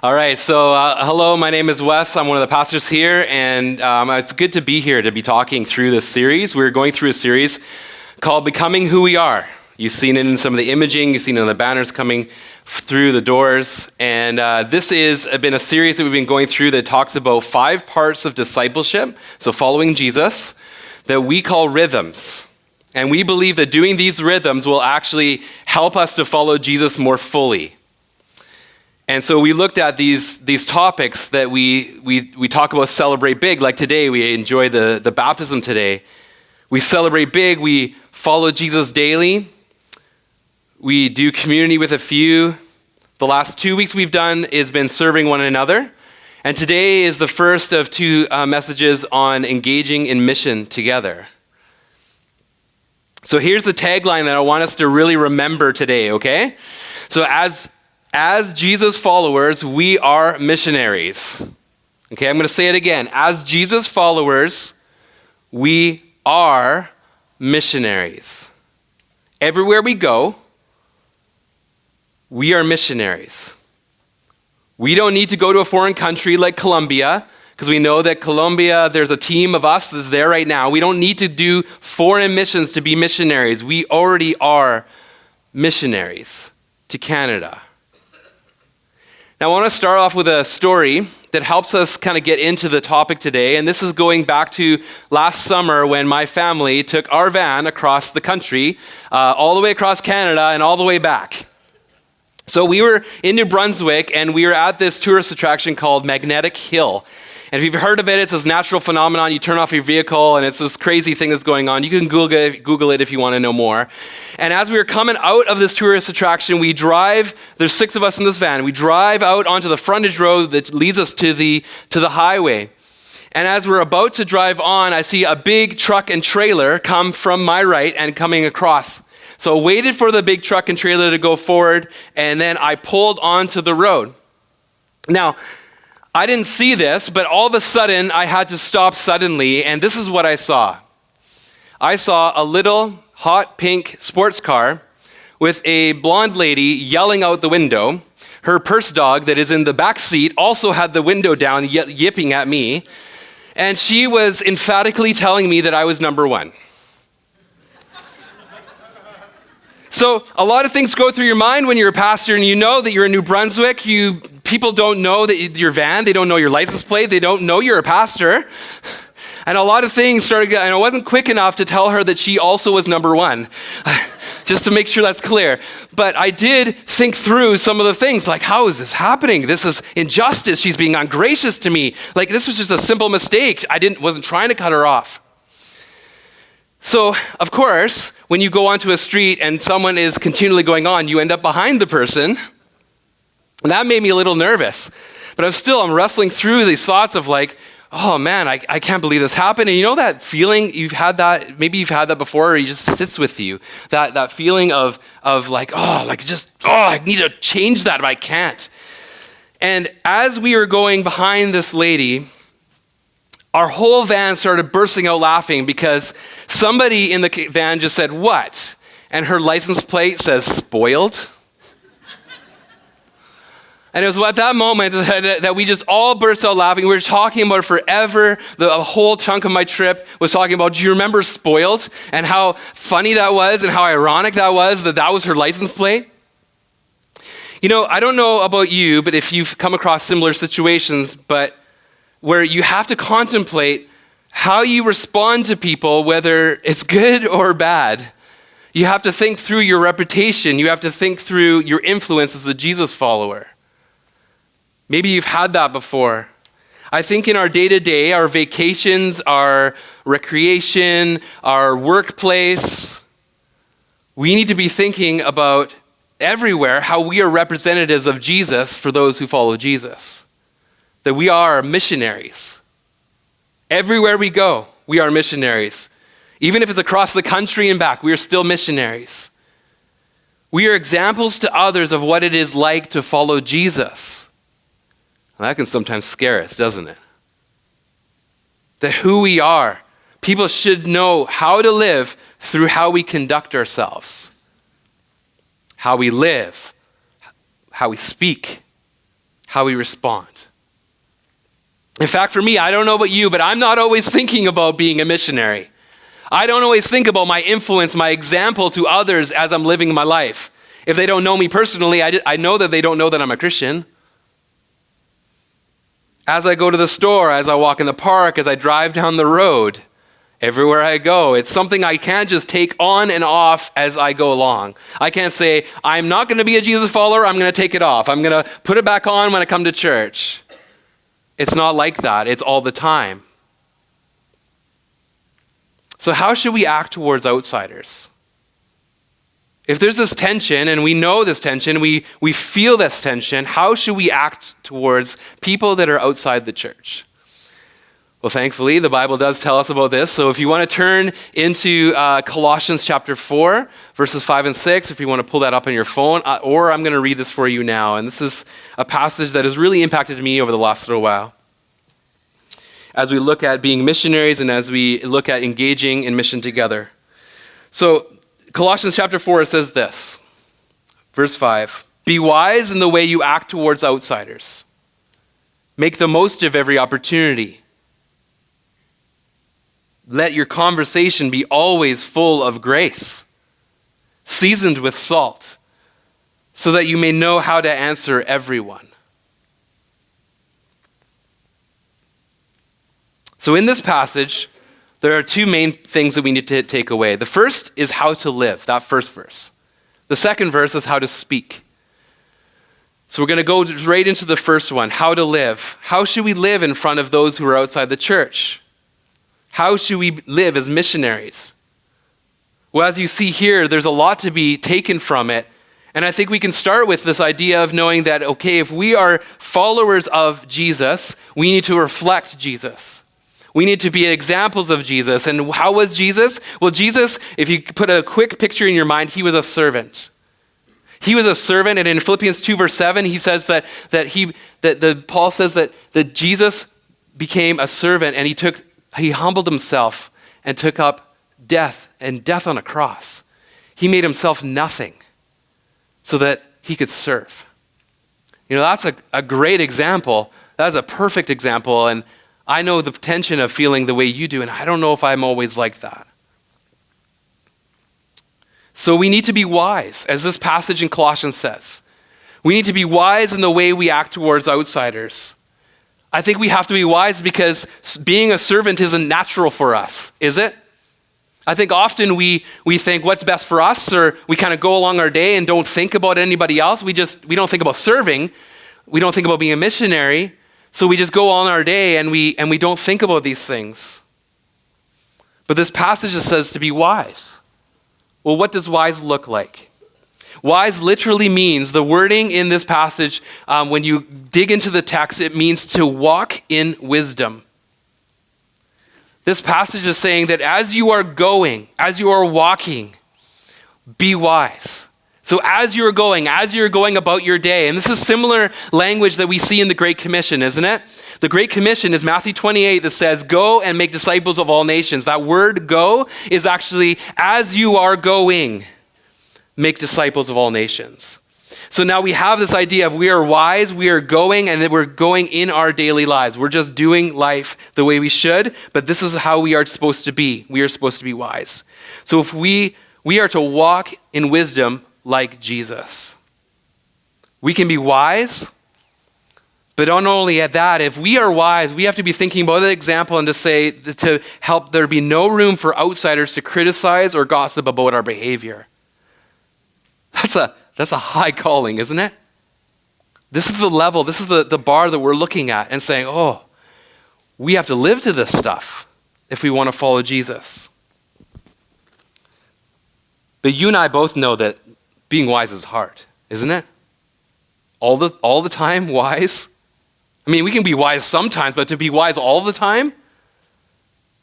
All right, so hello, my name is Wes. I'm one of the pastors here, and it's good to be here to be talking through this series. We're going through a series called Becoming Who We Are. You've seen it in some of the imaging, you've seen it in the banners coming through the doors, and this has been a series that we've been going through that talks about 5 parts of discipleship, so following Jesus, that we call rhythms. And we believe that doing these rhythms will actually help us to follow Jesus more fully. And so we looked at these topics that we talk about celebrate big. Like today, we enjoy the baptism today. We celebrate big. We follow Jesus daily. We do community with a few. The last 2 weeks we've done has been serving one another. And today is the first of 2 messages on engaging in mission together. So here's the tagline that I want us to really remember today, okay? So as Jesus followers, we are missionaries. Okay, I'm going to say it again. As Jesus followers, we are missionaries. Everywhere we go, we are missionaries. We don't need to go to a foreign country like Colombia, because we know that Colombia, there's a team of us that's there right now. We don't need to do foreign missions to be missionaries. We already are missionaries to Canada. Now, I want to start off with a story that helps us kind of get into the topic today. And this is going back to last summer when my family took our van across the country, all the way across Canada and all the way back. So we were in New Brunswick and we were at this tourist attraction called Magnetic Hill. And if you've heard of it, it's this natural phenomenon. You turn off your vehicle and it's this crazy thing that's going on. You can Google it if you want to know more. And as we were coming out of this tourist attraction, there's 6 of us in this van. We drive out onto the frontage road that leads us to the highway. And as we're about to drive on, I see a big truck and trailer come from my right and coming across. So I waited for the big truck and trailer to go forward, and then I pulled onto the road. Now, I didn't see this, but all of a sudden, I had to stop suddenly, and this is what I saw. I saw a little hot pink sports car with a blonde lady yelling out the window. Her purse dog that is in the back seat also had the window down, yipping at me, and she was emphatically telling me that I was number 1. So a lot of things go through your mind when you're a pastor and you know that you're in New Brunswick. People don't know that your van, they don't know your license plate, they don't know you're a pastor. And a lot of things started, and I wasn't quick enough to tell her that she also was number 1, just to make sure that's clear. But I did think through some of the things, like, how is this happening? This is injustice. She's being ungracious to me. Like, this was just a simple mistake. wasn't trying to cut her off. So, of course, when you go onto a street and someone is continually going on, you end up behind the person. And that made me a little nervous. But I'm wrestling through these thoughts of like, oh man, I can't believe this happened. And you know that feeling, maybe you've had that before, or it just sits with you. That feeling of like, I need to change that, but I can't. And as we were going behind this lady, our whole van started bursting out laughing because somebody in the van just said, "What?" And her license plate says, "Spoiled." And it was at that moment that we just all burst out laughing. We were talking about it forever. The whole chunk of my trip was talking about, do you remember Spoiled? And how funny that was and how ironic that was her license plate. You know, I don't know about you, but if you've come across similar situations, but where you have to contemplate how you respond to people, whether it's good or bad. You have to think through your reputation. You have to think through your influence as a Jesus follower. Maybe you've had that before. I think in our day-to-day, our vacations, our recreation, our workplace, we need to be thinking about everywhere how we are representatives of Jesus for those who follow Jesus. That we are missionaries. Everywhere we go, we are missionaries. Even if it's across the country and back, we are still missionaries. We are examples to others of what it is like to follow Jesus. Well, that can sometimes scare us, doesn't it? That who we are, people should know how to live through how we conduct ourselves. How we live, how we speak, how we respond. In fact, for me, I don't know about you, but I'm not always thinking about being a missionary. I don't always think about my influence, my example to others as I'm living my life. If they don't know me personally, I know that they don't know that I'm a Christian. As I go to the store, as I walk in the park, as I drive down the road, everywhere I go, it's something I can't just take on and off as I go along. I can't say, I'm not going to be a Jesus follower, I'm going to take it off. I'm going to put it back on when I come to church. It's not like that. It's all the time. So how should we act towards outsiders? If there's this tension, and we know this tension, we feel this tension, how should we act towards people that are outside the church? Well, thankfully, the Bible does tell us about this. So if you want to turn into Colossians chapter 4, verses 5 and 6, if you want to pull that up on your phone, or I'm going to read this for you now. And this is a passage that has really impacted me over the last little while. As we look at being missionaries and as we look at engaging in mission together. So Colossians chapter 4 says this, verse 5, be wise in the way you act towards outsiders. Make the most of every opportunity. Let your conversation be always full of grace, seasoned with salt, so that you may know how to answer everyone. So in this passage, there are two main things that we need to take away. The first is how to live, that first verse. The second verse is how to speak. So we're going to go right into the first one, how to live. How should we live in front of those who are outside the church? How should we live as missionaries? Well, as you see here, there's a lot to be taken from it. And I think we can start with this idea of knowing that, okay, if we are followers of Jesus, we need to reflect Jesus. We need to be examples of Jesus. And how was Jesus? Well, Jesus, if you put a quick picture in your mind, he was a servant. He was a servant, and in Philippians 2, verse 7, he says that Paul says that Jesus became a servant, and he humbled himself and took up death on a cross. He made himself nothing so that he could serve. You know, that's a great example. That's a perfect example, and I know the tension of feeling the way you do, and I don't know if I'm always like that. So we need to be wise, as this passage in Colossians says. We need to be wise in the way we act towards outsiders. I think we have to be wise because being a servant isn't natural for us, is it? I think often we think what's best for us, or we kind of go along our day and don't think about anybody else. We don't think about serving. We don't think about being a missionary. So we just go on our day and we don't think about these things. But this passage says to be wise. Well, what does wise look like? Wise literally means, the wording in this passage, when you dig into the text, it means to walk in wisdom. This passage is saying that as you are walking, be wise. So as you're going about your day, and this is similar language that we see in the Great Commission, isn't it? The Great Commission is Matthew 28 that says, go and make disciples of all nations. That word go is actually, as you are going, make disciples of all nations. So now we have this idea of we are wise, we are going, and that we're going in our daily lives. We're just doing life the way we should, but this is how we are supposed to be. We are supposed to be wise. So if we are to walk in wisdom like Jesus. We can be wise, but not only at that, if we are wise, we have to be thinking about the example and to help there be no room for outsiders to criticize or gossip about our behavior. That's a high calling, isn't it? This is the level, this is the bar that we're looking at and saying, oh, we have to live to this stuff if we want to follow Jesus. But you and I both know that being wise is hard, isn't it? All the time wise? I mean, we can be wise sometimes, but to be wise all the time?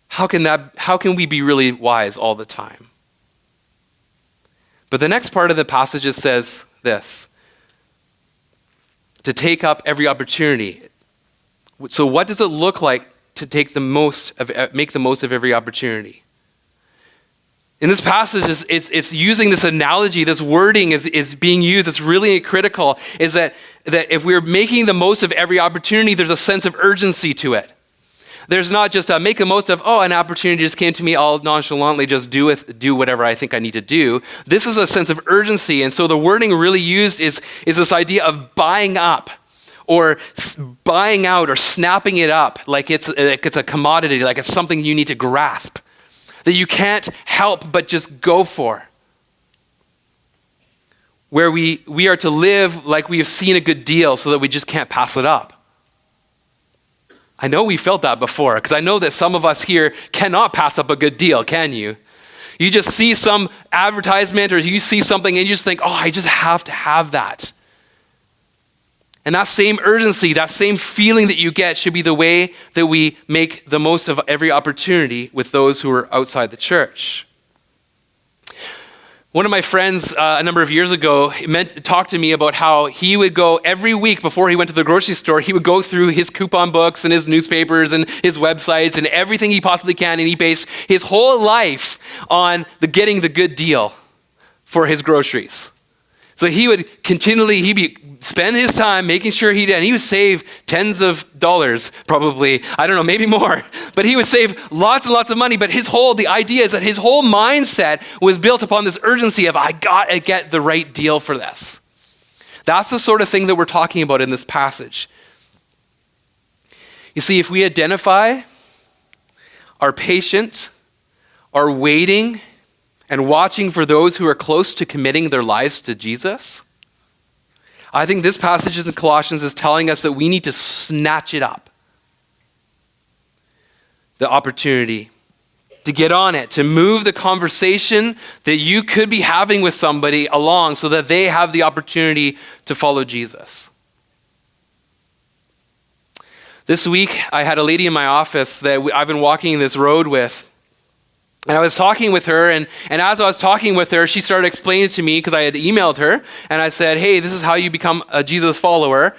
How can we be really wise all the time? But the next part of the passage says this, to take up every opportunity. So what does it look like to make the most of every opportunity? In this passage, it's using this analogy, this wording is being used. It's really critical, is that if we're making the most of every opportunity, there's a sense of urgency to it. There's not just a make the most of, an opportunity just came to me, I'll nonchalantly just do whatever I think I need to do. This is a sense of urgency. And so the wording really used is this idea of buying up or buying out or snapping it up like it's a commodity, like it's something you need to grasp, that you can't help but just go for. Where we are to live like we have seen a good deal so that we just can't pass it up. I know we felt that before, because I know that some of us here cannot pass up a good deal, can you? You just see some advertisement or you see something and you just think, I just have to have that. And that same urgency, that same feeling that you get should be the way that we make the most of every opportunity with those who are outside the church. One of my friends a number of years ago talked to me about how he would go every week before he went to the grocery store, he would go through his coupon books and his newspapers and his websites and everything he possibly can, and he based his whole life on getting the good deal for his groceries. So he would continually, spend his time making sure he would save tens of dollars, probably, I don't know, maybe more, but he would save lots and lots of money. But the idea is that his whole mindset was built upon this urgency of, I gotta get the right deal for this. That's the sort of thing that we're talking about in this passage. You see, if we identify, are patient, are waiting, and watching for those who are close to committing their lives to Jesus, I think this passage in Colossians is telling us that we need to snatch it up. The opportunity to get on it, to move the conversation that you could be having with somebody along so that they have the opportunity to follow Jesus. This week, I had a lady in my office that I've been walking this road with. And I was talking with her, and as I was talking with her, she started explaining to me, because I had emailed her, and I said, hey, this is how you become a Jesus follower.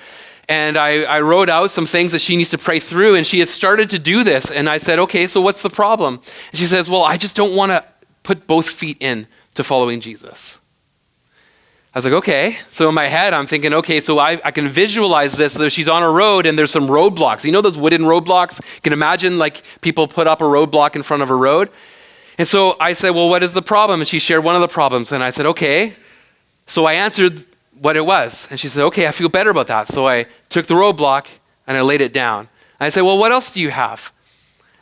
And I wrote out some things that she needs to pray through, and she had started to do this. And I said, okay, so what's the problem? And she says, well, I just don't want to put both feet in to following Jesus. I was like, okay. So in my head, I'm thinking, okay, so I can visualize this. So she's on a road and there's some roadblocks. You know those wooden roadblocks? You can imagine like people put up a roadblock in front of a road. And so I said, well, what is the problem? And she shared one of the problems. And I said, okay. So I answered what it was. And she said, okay, I feel better about that. So I took the roadblock and I laid it down. And I said, well, what else do you have?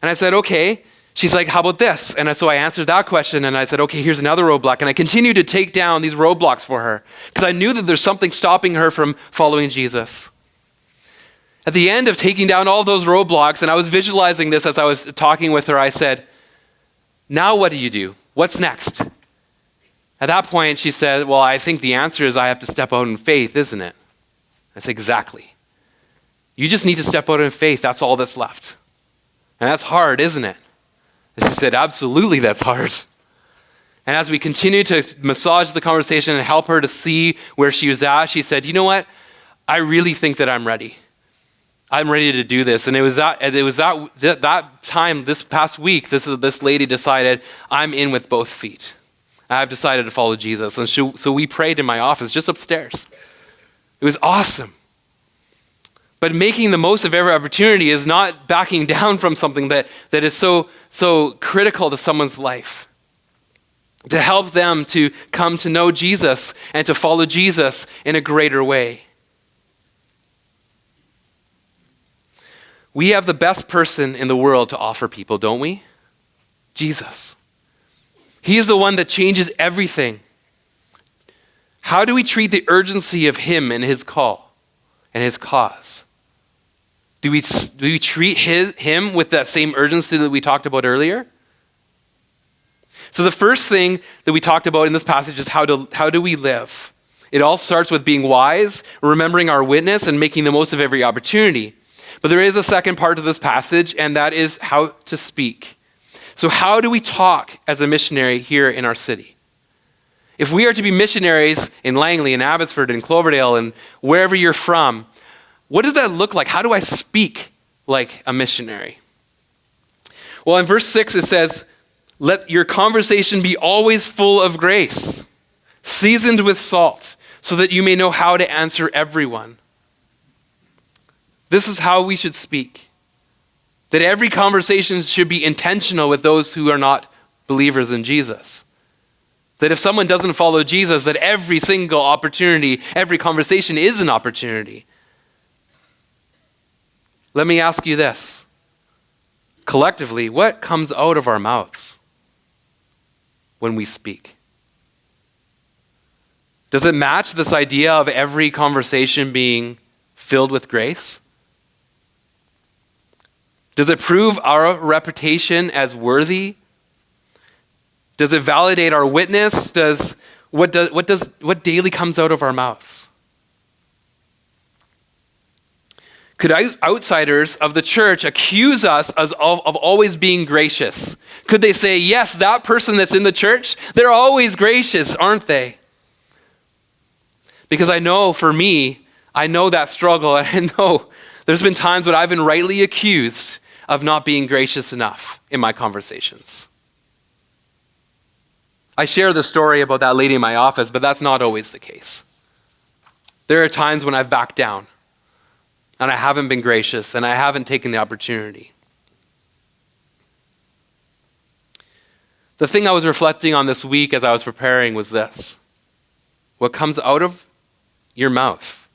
And I said, okay. She's like, how about this? And so I answered that question and I said, okay, here's another roadblock. And I continued to take down these roadblocks for her because I knew that there's something stopping her from following Jesus. At the end of taking down all those roadblocks, and I was visualizing this as I was talking with her, I said, now what do you do? What's next? At that point, she said, well, I think the answer is I have to step out in faith, isn't it? I said, exactly. You just need to step out in faith. That's all that's left. And that's hard, isn't it? And she said, absolutely, that's hard. And as we continued to massage the conversation and help her to see where she was at, she said, you know what? I really think that I'm ready. I'm ready to do this. And it was that time, this past week, this lady decided, I'm in with both feet. I've decided to follow Jesus. And so we prayed in my office just upstairs. It was awesome. But making the most of every opportunity is not backing down from something that is so critical to someone's life. To help them to come to know Jesus and to follow Jesus in a greater way. We have the best person in the world to offer people, don't we? Jesus. He is the one that changes everything. How do we treat the urgency of him and his call and his cause? Do we treat him with that same urgency that we talked about earlier? So the first thing that we talked about in this passage is how do we live? It all starts with being wise, remembering our witness, and making the most of every opportunity. But there is a second part to this passage, and that is how to speak. So how do we talk as a missionary here in our city? If we are to be missionaries in Langley, in Abbotsford, in Cloverdale, and wherever you're from, what does that look like? How do I speak like a missionary? Well, in verse 6 it says, Let your conversation be always full of grace, seasoned with salt, so that you may know how to answer everyone. This is how we should speak. That every conversation should be intentional with those who are not believers in Jesus. That if someone doesn't follow Jesus, that every single opportunity, every conversation is an opportunity. Let me ask you this. Collectively, what comes out of our mouths when we speak? Does it match this idea of every conversation being filled with grace? Does it prove our reputation as worthy? Does it validate our witness? What daily comes out of our mouths? Could outsiders of the church accuse us of always being gracious? Could they say, yes, that person that's in the church, they're always gracious, aren't they? Because I know for me, I know that struggle, and I know there's been times when I've been rightly accused of not being gracious enough in my conversations. I share the story about that lady in my office, but that's not always the case. There are times when I've backed down, and I haven't been gracious, and I haven't taken the opportunity. The thing I was reflecting on this week as I was preparing was this. What comes out of your mouth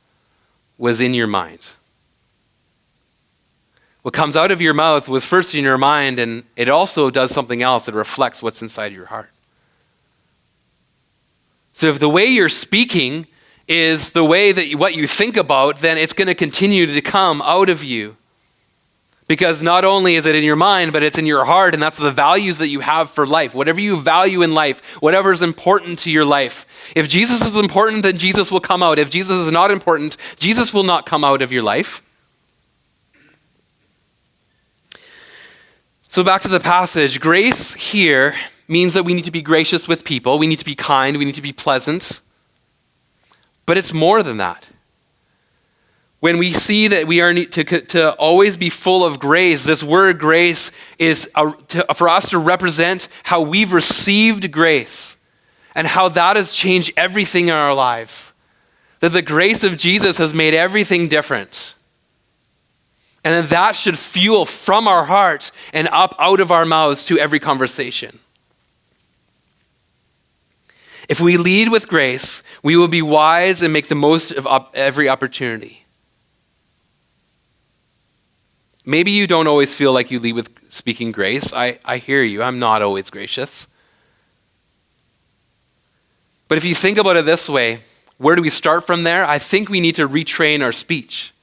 was in your mind. What comes out of your mouth was first in your mind, and it also does something else. It reflects what's inside your heart. So if the way you're speaking is the way that what you think about, then it's going to continue to come out of you. Because not only is it in your mind, but it's in your heart, and that's the values that you have for life. Whatever you value in life, whatever is important to your life. If Jesus is important, then Jesus will come out. If Jesus is not important, Jesus will not come out of your life. So back to the passage. Grace here means that we need to be gracious with people. We need to be kind. We need to be pleasant. But it's more than that. When we see that we are to always be full of grace, this word grace is for us to represent how we've received grace and how that has changed everything in our lives. That the grace of Jesus has made everything different. And that should fuel from our hearts and up out of our mouths to every conversation. If we lead with grace, we will be wise and make the most of every opportunity. Maybe you don't always feel like you lead with speaking grace. I hear you. I'm not always gracious. But if you think about it this way, where do we start from there? I think we need to retrain our speech.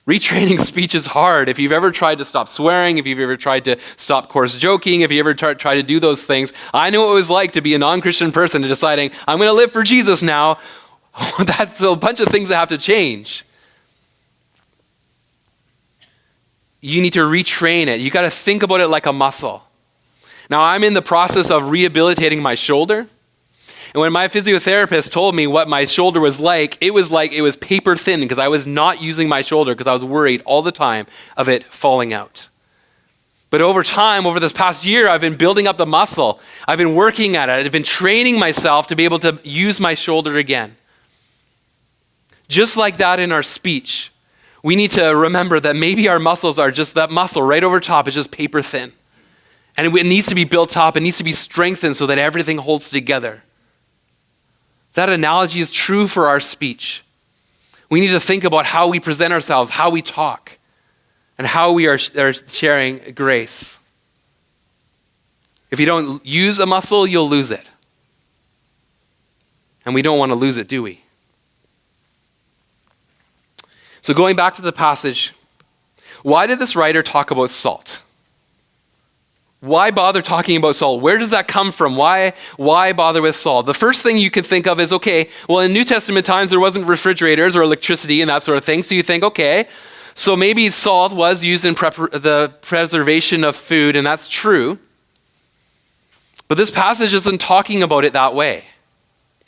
Retraining speech is hard. If you've ever tried to stop swearing, if you've ever tried to stop coarse joking, if you ever try to do those things, I know what it was like to be a non-Christian person and deciding, I'm going to live for Jesus now. That's a bunch of things that have to change. You need to retrain it. You got to think about it like a muscle. Now, I'm in the process of rehabilitating my shoulder. And when my physiotherapist told me what my shoulder was like it was paper thin because I was not using my shoulder because I was worried all the time of it falling out. But over time, over this past year, I've been building up the muscle. I've been working at it. I've been training myself to be able to use my shoulder again. Just like that in our speech, we need to remember that maybe our muscles are just that muscle right over top is just paper thin. And it needs to be built up. It needs to be strengthened so that everything holds together. That analogy is true for our speech. We need to think about how we present ourselves, how we talk, and how we are sharing grace. If you don't use a muscle, you'll lose it. And we don't want to lose it, do we? So going back to the passage, why did this writer talk about salt? Why bother talking about salt? Where does that come from? Why bother with salt? The first thing you could think of is, okay, well, in New Testament times, there wasn't refrigerators or electricity and that sort of thing. So you think, okay, so maybe salt was used in the preservation of food, and that's true. But this passage isn't talking about it that way.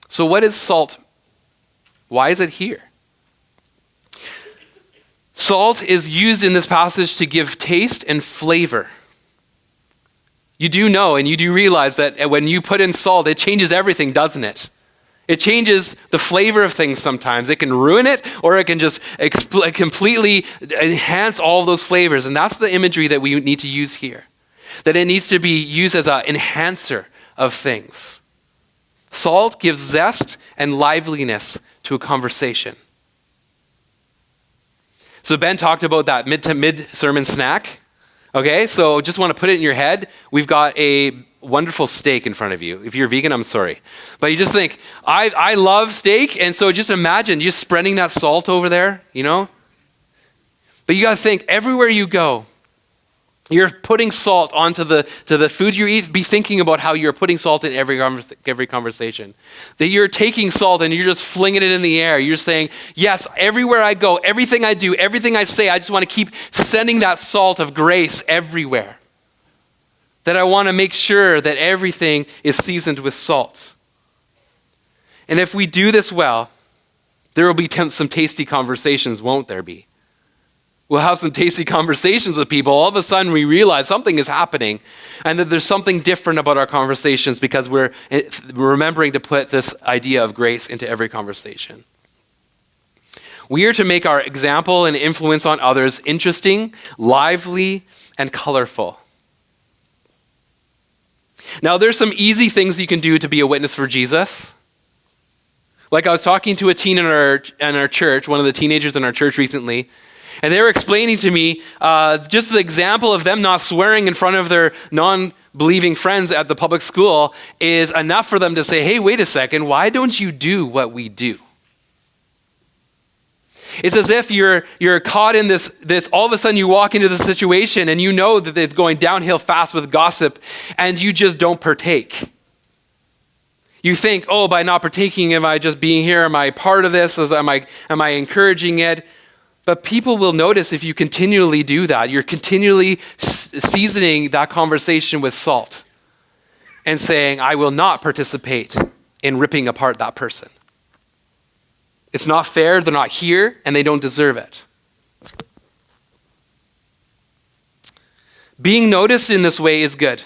So what is salt? Why is it here? Salt is used in this passage to give taste and flavor. You do know and you do realize that when you put in salt, it changes everything, doesn't it? It changes the flavor of things sometimes. It can ruin it, or it can just completely enhance all those flavors. And that's the imagery that we need to use here. That it needs to be used as an enhancer of things. Salt gives zest and liveliness to a conversation. So Ben talked about that mid-sermon snack. Okay, so just want to put it in your head. We've got a wonderful steak in front of you. If you're vegan, I'm sorry. But you just think, I love steak, and so just imagine just spreading that salt over there, you know? But you got to think, everywhere you go, you're putting salt onto the food you eat. Be thinking about how you're putting salt in every conversation. That you're taking salt and you're just flinging it in the air. You're saying, yes, everywhere I go, everything I do, everything I say, I just want to keep sending that salt of grace everywhere. That I want to make sure that everything is seasoned with salt. And if we do this well, there will be some tasty conversations, won't there be? We'll have some tasty conversations with people. All of a sudden we realize something is happening and that there's something different about our conversations because we're remembering to put this idea of grace into every conversation. We are to make our example and influence on others interesting, lively, and colorful. Now, there's some easy things you can do to be a witness for Jesus. Like I was talking to a teen in our church, one of the teenagers in our church recently, and they were explaining to me just the example of them not swearing in front of their non-believing friends at the public school is enough for them to say, hey, wait a second, why don't you do what we do? It's as if you're caught in this, all of a sudden you walk into the situation and you know that it's going downhill fast with gossip and you just don't partake. You think, oh, by not partaking, am I just being here? Am I part of this? Am I encouraging it? But people will notice if you continually do that, you're continually seasoning that conversation with salt and saying, I will not participate in ripping apart that person. It's not fair, they're not here, and they don't deserve it. Being noticed in this way is good.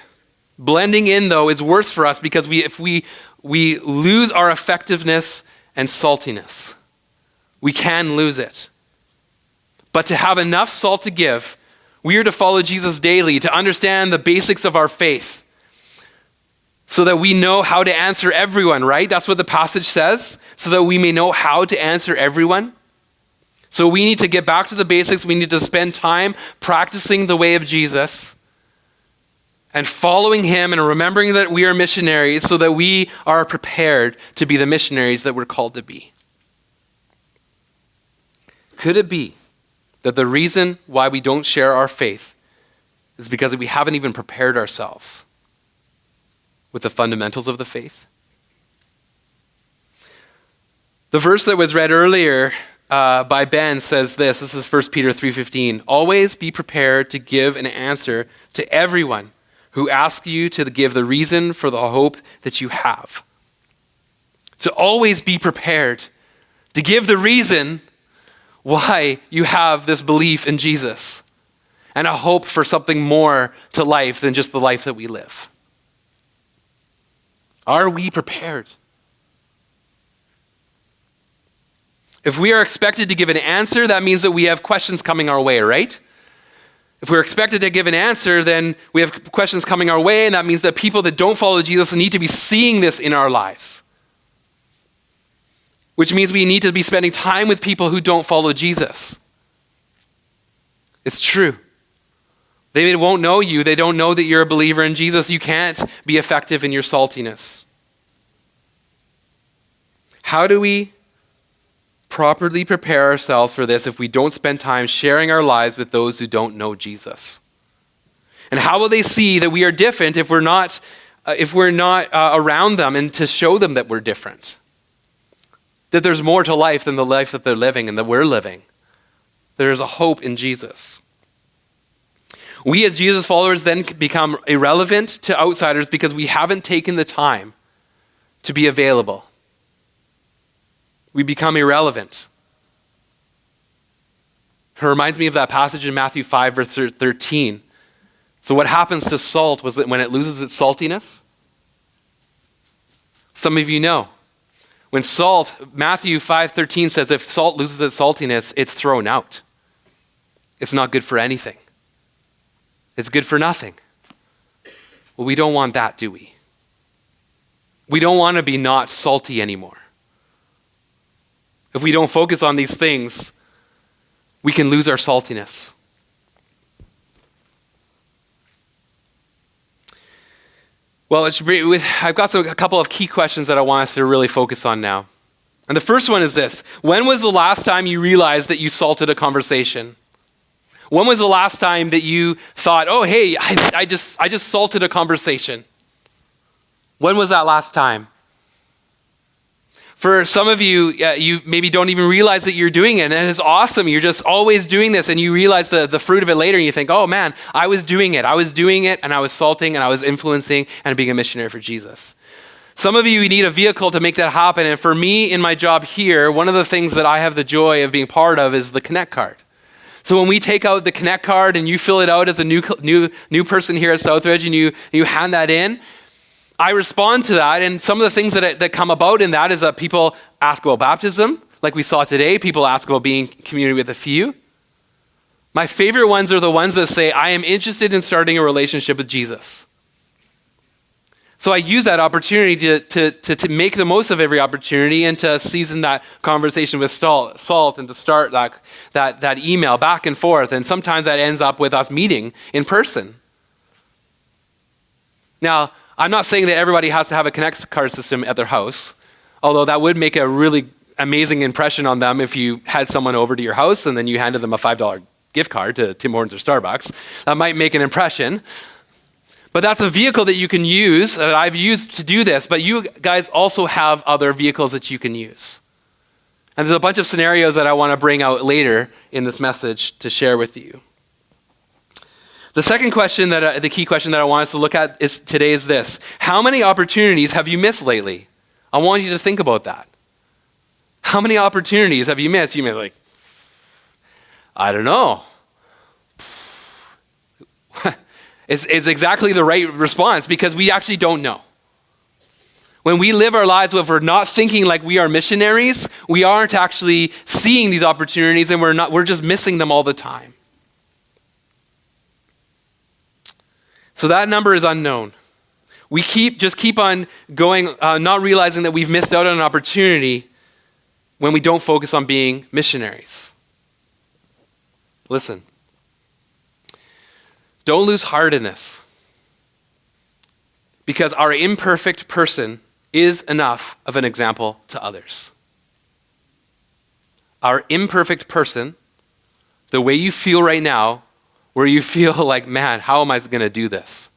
Blending in, though, is worse for us because if we lose our effectiveness and saltiness, we can lose it. But to have enough salt to give, we are to follow Jesus daily, to understand the basics of our faith, so that we know how to answer everyone, right? That's what the passage says, so that we may know how to answer everyone. So we need to get back to the basics. We need to spend time practicing the way of Jesus and following him and remembering that we are missionaries so that we are prepared to be the missionaries that we're called to be. Could it be that the reason why we don't share our faith is because we haven't even prepared ourselves with the fundamentals of the faith? The verse that was read earlier by Ben says this. This is 1 Peter 3:15. Always be prepared to give an answer to everyone who asks you to give the reason for the hope that you have. To always be prepared to give the reason why you have this belief in Jesus and a hope for something more to life than just the life that we live. Are we prepared? If we are expected to give an answer, that means that we have questions coming our way, right? If we're expected to give an answer, then we have questions coming our way, and that means that people that don't follow Jesus need to be seeing this in our lives. Which means we need to be spending time with people who don't follow Jesus. It's true. They won't know you. They don't know that you're a believer in Jesus. You can't be effective in your saltiness. How do we properly prepare ourselves for this if we don't spend time sharing our lives with those who don't know Jesus? And how will they see that we are different if we're not around them and to show them that we're different? That there's more to life than the life that they're living and that we're living. There's a hope in Jesus. We as Jesus followers then become irrelevant to outsiders because we haven't taken the time to be available. We become irrelevant. It reminds me of that passage in Matthew 5, verse 13. So what happens to salt was that when it loses its saltiness? Some of you know. When salt, Matthew 5:13 says if salt loses its saltiness, it's thrown out. It's not good for anything. It's good for nothing. Well, we don't want that, do we? We don't want to be not salty anymore. If we don't focus on these things, we can lose our saltiness. Well, I've got a couple of key questions that I want us to really focus on now. And the first one is this. When was the last time you realized that you salted a conversation? When was the last time that you thought, oh, hey, I just salted a conversation? When was that last time? For some of you, you maybe don't even realize that you're doing it, and it's awesome. You're just always doing this, and you realize the fruit of it later, and you think, oh man, I was doing it, and I was salting, and I was influencing, and being a missionary for Jesus. Some of you need a vehicle to make that happen, and for me, in my job here, one of the things that I have the joy of being part of is the Connect card. So when we take out the Connect card, and you fill it out as a new person here at SouthRidge, and you hand that in, I respond to that, and some of the things that come about in that is that people ask about baptism, like we saw today. People ask about being community with a few. My favorite ones are the ones that say, I am interested in starting a relationship with Jesus. So I use that opportunity to make the most of every opportunity and to season that conversation with salt and to start that email back and forth. And sometimes that ends up with us meeting in person. Now, I'm not saying that everybody has to have a Connect card system at their house, although that would make a really amazing impression on them if you had someone over to your house and then you handed them a $5 gift card to Tim Hortons or Starbucks. That might make an impression. But that's a vehicle that you can use, that I've used to do this, but you guys also have other vehicles that you can use. And there's a bunch of scenarios that I want to bring out later in this message to share with you. The second question, the key question that I want us to look at today is this. How many opportunities have you missed lately? I want you to think about that. How many opportunities have you missed? You may be like, I don't know. It's exactly the right response because we actually don't know. When we live our lives, if we're not thinking like we are missionaries, we aren't actually seeing these opportunities, and we're just missing them all the time. So that number is unknown. We keep on going, not realizing that we've missed out on an opportunity when we don't focus on being missionaries. Listen, don't lose heart in this, because our imperfect person is enough of an example to others. Our imperfect person, the way you feel right now, where you feel like, man, how am I going to do this?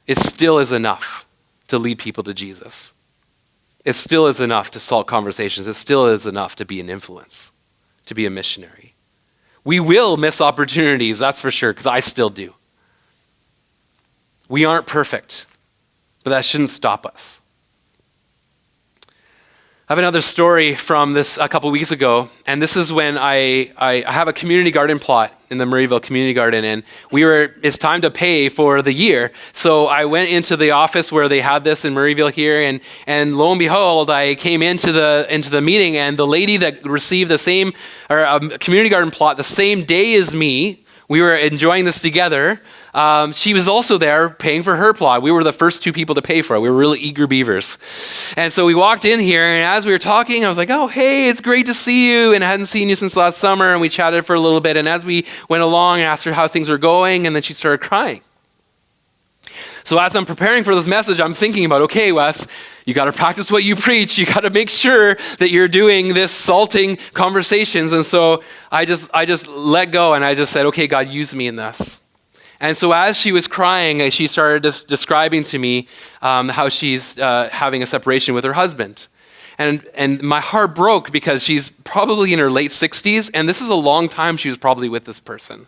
It still is enough to lead people to Jesus. It still is enough to salt conversations. It still is enough to be an influence, to be a missionary. We will miss opportunities, that's for sure, because I still do. We aren't perfect, but that shouldn't stop us. I have another story from this a couple weeks ago, and this is when I have a community garden plot in the Murrayville Community Garden, and it's time to pay for the year. So I went into the office where they had this in Murrayville here, and lo and behold, I came into the meeting, and the lady that received the same community garden plot the same day as me, we were enjoying this together. She was also there paying for her plot. We were the first two people to pay for it. We were really eager beavers. And so we walked in here, and as we were talking, I was like, oh, hey, it's great to see you. And I hadn't seen you since last summer, and we chatted for a little bit. And as we went along, I asked her how things were going, and then she started crying. So as I'm preparing for this message, I'm thinking about, okay, Wes, you got to practice what you preach. You got to make sure that you're doing this salting conversations. And so I just let go, and I just said, okay, God, use me in this. And so as she was crying, she started describing to me how she's having a separation with her husband. And my heart broke because she's probably in her late 60s, and this is a long time she was probably with this person.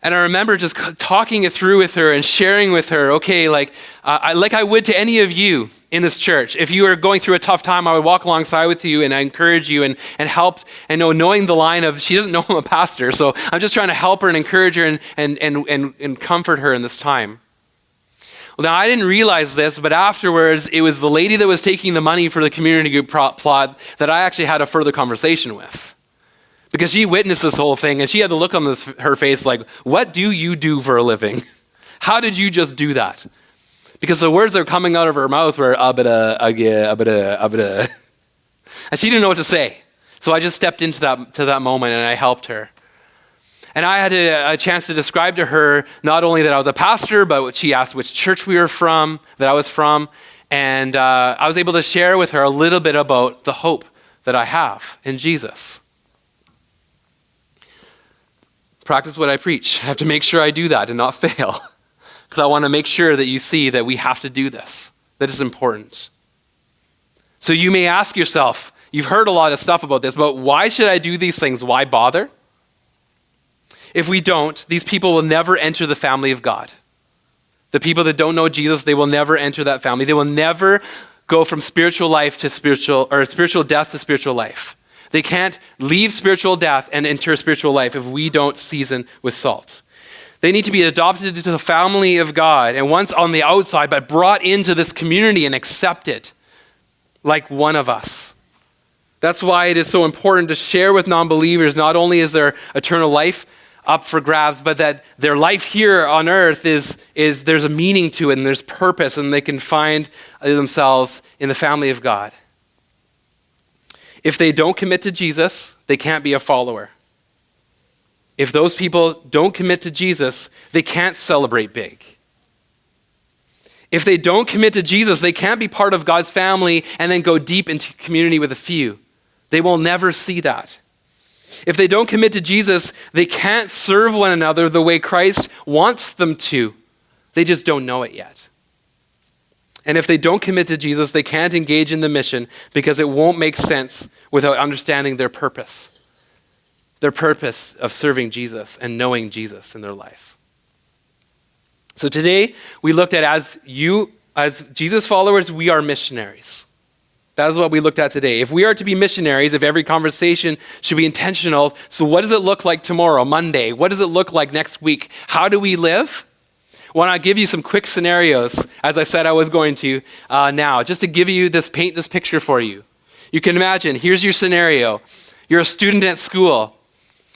And I remember just talking it through with her and sharing with her, okay, like I would to any of you in this church. If you are going through a tough time, I would walk alongside with you and I encourage you and help, and knowing the line of, she doesn't know I'm a pastor, so I'm just trying to help her and encourage her and comfort her in this time. Well, now I didn't realize this, but afterwards, it was the lady that was taking the money for the community group plot that I actually had a further conversation with. Because she witnessed this whole thing and she had the look on her face like, what do you do for a living? How did you just do that? Because the words that were coming out of her mouth were, abada, abada, abada. And she didn't know what to say. So I just stepped into that moment and I helped her. And I had a chance to describe to her not only that I was a pastor, but she asked which church we were from, that I was from. And I was able to share with her a little bit about the hope that I have in Jesus. Practice what I preach. I have to make sure I do that and not fail. Because I want to make sure that you see that we have to do this. That is important. So you may ask yourself, you've heard a lot of stuff about this, but why should I do these things? Why bother? If we don't, these people will never enter the family of God. The people that don't know Jesus, they will never enter that family. They will never go from spiritual life to spiritual death to spiritual life. They can't leave spiritual death and enter spiritual life if we don't season with salt. They need to be adopted into the family of God, and once on the outside, but brought into this community and accepted like one of us. That's why it is so important to share with non-believers, not only is their eternal life up for grabs, but that their life here on earth is there's a meaning to it and there's purpose, and they can find themselves in the family of God. If they don't commit to Jesus, they can't be a follower. If those people don't commit to Jesus, they can't celebrate big. If they don't commit to Jesus, they can't be part of God's family and then go deep into community with a few. They will never see that. If they don't commit to Jesus, they can't serve one another the way Christ wants them to. They just don't know it yet. And if they don't commit to Jesus, they can't engage in the mission because it won't make sense without understanding their purpose of serving Jesus and knowing Jesus in their lives. So today, we looked at as Jesus followers, we are missionaries. That is what we looked at today. If we are to be missionaries, if every conversation should be intentional, so what does it look like tomorrow, Monday? What does it look like next week? How do we live? Well, I'll give you some quick scenarios, as I said I was going to now, just to give you paint this picture for you. You can imagine, here's your scenario. You're a student at school.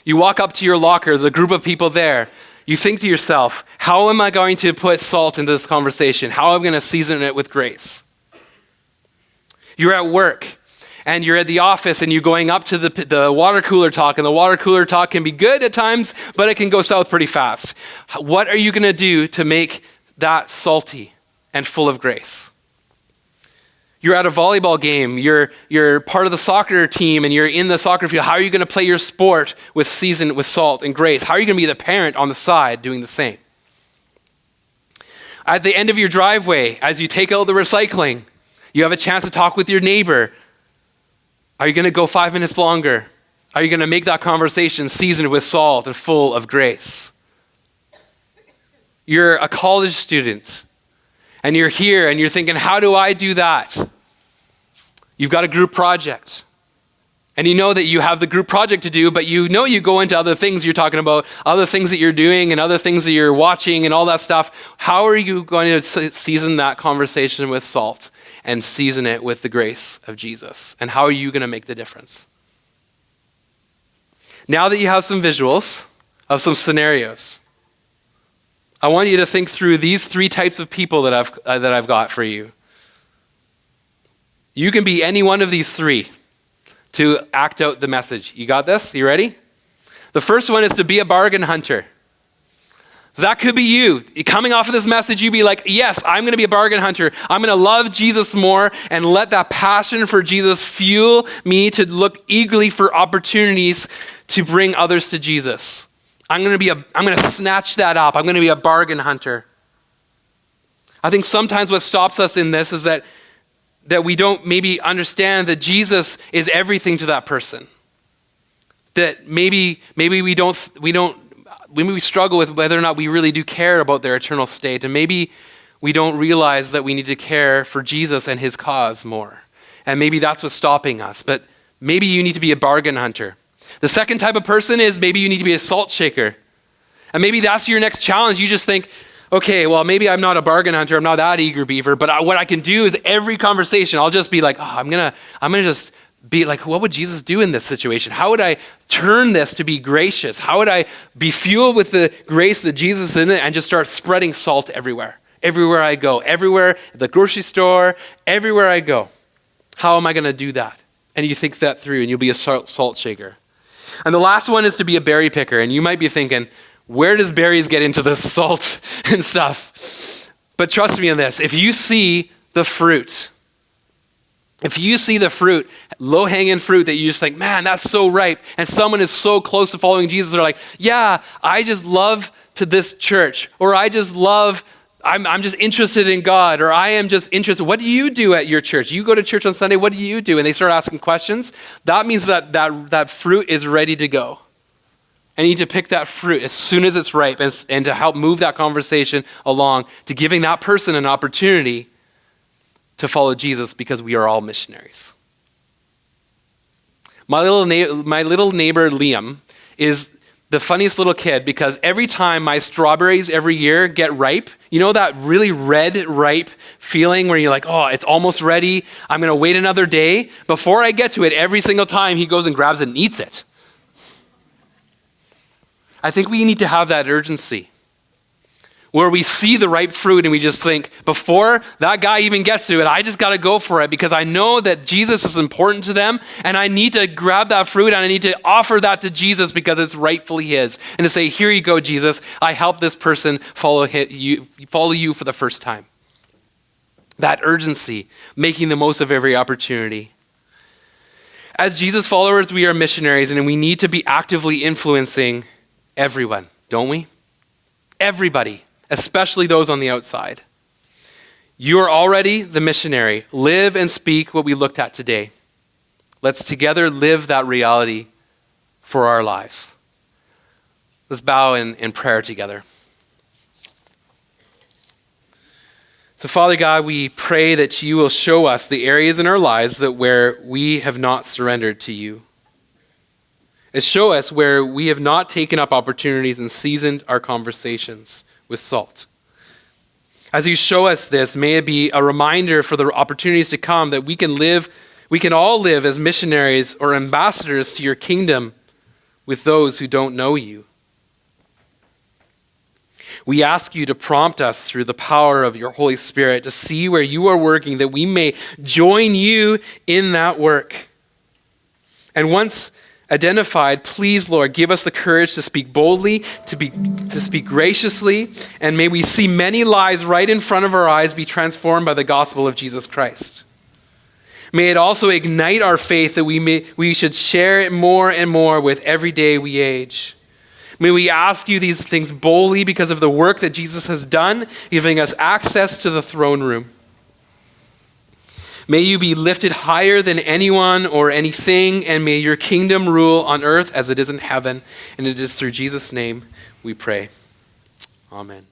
You walk up to your locker, there's a group of people there. You think to yourself, how am I going to put salt into this conversation? How am I going to season it with grace? You're at work, and you're at the office, and you're going up to the water cooler talk, and the water cooler talk can be good at times, but it can go south pretty fast. What are you going to do to make that salty and full of grace? You're at a volleyball game, you're part of the soccer team, and you're in the soccer field. How are you going to play your sport with salt and grace? How are you going to be the parent on the side doing the same? At the end of your driveway, as you take out the recycling, you have a chance to talk with your neighbor. Are you going to go 5 minutes longer? Are you going to make that conversation seasoned with salt and full of grace? You're a college student, and you're here, and you're thinking, how do I do that? You've got a group project, and you know that you have the group project to do, but you know you go into other things. You're talking about other things that you're doing and other things that you're watching and all that stuff. How are you going to season that conversation with salt and season it with the grace of Jesus? And how are you going to make the difference? Now that you have some visuals of some scenarios, I want you to think through these 3 types of people that I've got for you. You can be any one of these 3 to act out the message. You got this? You ready? The first one is to be a bargain hunter. So that could be you. Coming off of this message, you'd be like, yes, I'm going to be a bargain hunter. I'm going to love Jesus more and let that passion for Jesus fuel me to look eagerly for opportunities to bring others to Jesus. I'm going to snatch that up. I'm going to be a bargain hunter. I think sometimes what stops us in this is that we don't maybe understand that Jesus is everything to that person. That maybe we don't we struggle with whether or not we really do care about their eternal state. And maybe we don't realize that we need to care for Jesus and his cause more. And maybe that's what's stopping us. But maybe you need to be a bargain hunter. The second type of person is maybe you need to be a salt shaker. And maybe that's your next challenge. You just think, okay, well, maybe I'm not a bargain hunter. I'm not that eager beaver. But what I can do is every conversation, I'll just be like, I'm gonna just be like, what would Jesus do in this situation? How would I turn this to be gracious? How would I be fueled with the grace that Jesus is in it and just start spreading salt everywhere? Everywhere I go, everywhere, the grocery store, everywhere I go. How am I going to do that? And you think that through and you'll be a salt shaker. And the last one is to be a berry picker. And you might be thinking, where does berries get into this salt and stuff? But trust me on this. If you see the fruit, low-hanging fruit that you just think, man, that's so ripe, and someone is so close to following Jesus, they're like, yeah, I just love to this church, or I'm just interested in God, or I am just interested. What do you do at your church? You go to church on Sunday, what do you do? And they start asking questions. That means that fruit is ready to go. And you need to pick that fruit as soon as it's ripe and to help move that conversation along to giving that person an opportunity to follow Jesus, because we are all missionaries. My little neighbor Liam is the funniest little kid, because every time my strawberries every year get ripe, you know that really red, ripe feeling where you're like, oh, it's almost ready. I'm going to wait another day. Before I get to it, every single time he goes and grabs it and eats it. I think we need to have that urgency where we see the ripe fruit and we just think, before that guy even gets to it, I just got to go for it, because I know that Jesus is important to them, and I need to grab that fruit and I need to offer that to Jesus because it's rightfully his. And to say, here you go, Jesus, I help this person follow you for the first time. That urgency, making the most of every opportunity. As Jesus followers, we are missionaries, and we need to be actively influencing everyone, don't we? Everybody. Especially those on the outside. You are already the missionary. Live and speak what we looked at today. Let's together live that reality for our lives. Let's bow in prayer together. So Father God, we pray that you will show us the areas in our lives where we have not surrendered to you. And show us where we have not taken up opportunities and seasoned our conversations with salt. As you show us this, may it be a reminder for the opportunities to come that we can all live as missionaries or ambassadors to your kingdom with those who don't know you. We ask you to prompt us through the power of your Holy Spirit to see where you are working, that we may join you in that work. And once identified, please, Lord, give us the courage to speak boldly, to speak graciously, and may we see many lives right in front of our eyes be transformed by the gospel of Jesus Christ. May it also ignite our faith that we should share it more and more with every day we age. May we ask you these things boldly because of the work that Jesus has done, giving us access to the throne room. May you be lifted higher than anyone or anything, and may your kingdom rule on earth as it is in heaven. And it is through Jesus' name we pray. Amen.